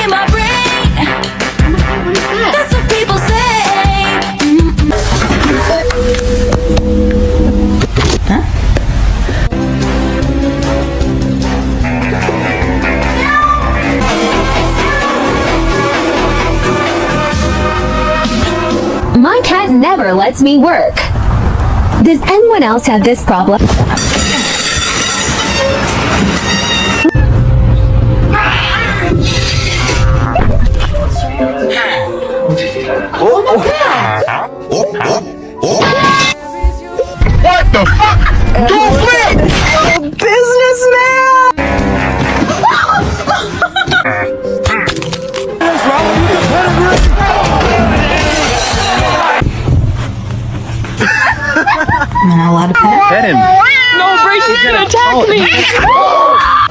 in my brain. That's what people say. My cat never lets me work. Does anyone else have this problem? What the fuck? Don't flip! Businessman! Am I allowed to pet it? Pet him. No, Brady, he's gonna attack me!